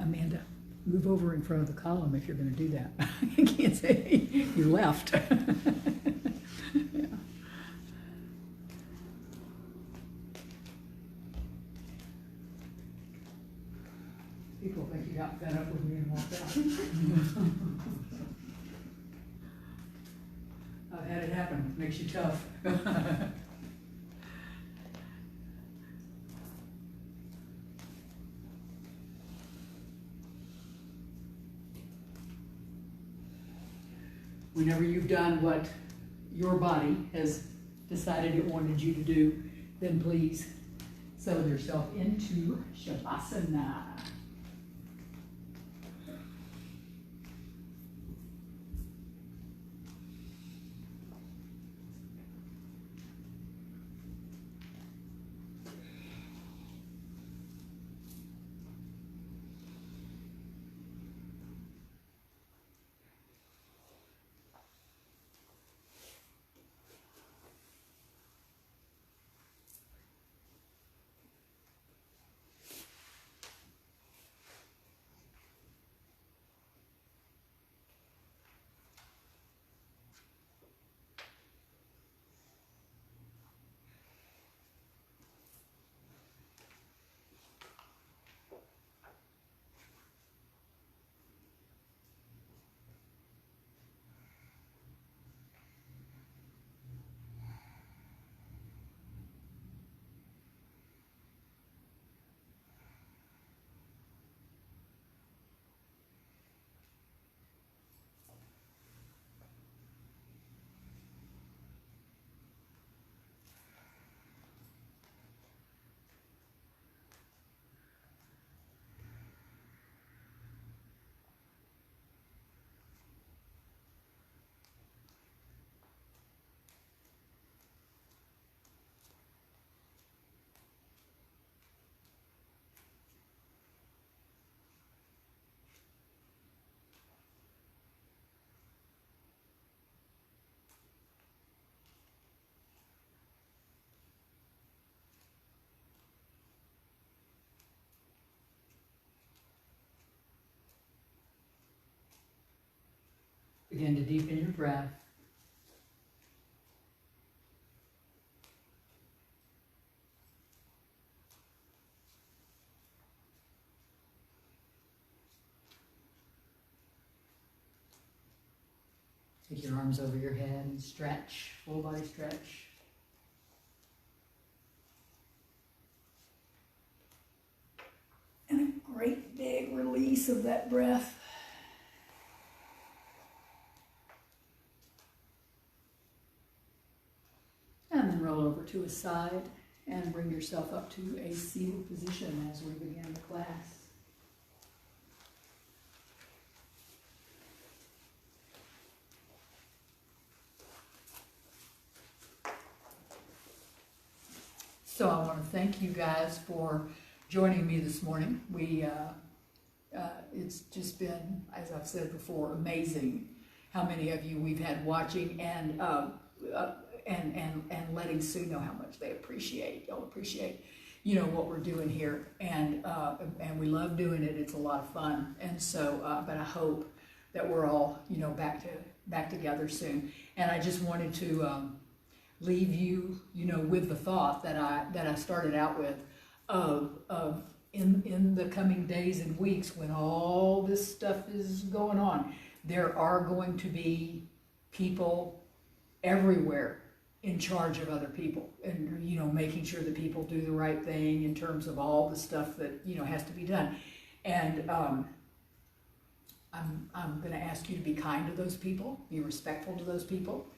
Amanda, move over in front of the column if you're going to do that. I can't say you left. Yeah. People think you got fed up with me and walked out. I've had it happen. Makes you tough. Whenever you've done what your body has decided it wanted you to do, then please settle yourself into Shavasana. Begin to deepen your breath. Take your arms over your head and stretch, full body stretch. And a great big release of that breath. And then roll over to a side and bring yourself up to a seated position as we begin the class. So I want to thank you guys for joining me this morning. It's just been, as I've said before, amazing how many of you we've had watching and letting Sue know how much they appreciate. Y'all appreciate, what we're doing here, and we love doing it. It's a lot of fun, and so, but I hope that we're all, back together soon. And I just wanted to leave you, with the thought that I started out with, of in the coming days and weeks when all this stuff is going on, there are going to be people everywhere in charge of other people, and making sure that people do the right thing in terms of all the stuff that has to be done. And I'm going to ask you to be kind to those people, be respectful to those people.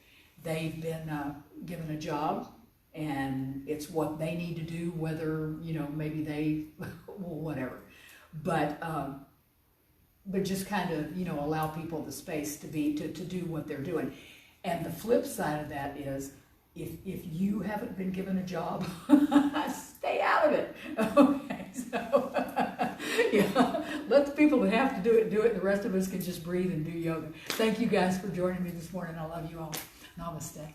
They've been given a job, and it's what they need to do, whether maybe they well, whatever, but just kind of allow people the space to do what they're doing. And the flip side of that is, if you haven't been given a job, stay out of it. Okay, so let the people that have to do it, and the rest of us can just breathe and do yoga. Thank you guys for joining me this morning. I love you all. Namaste.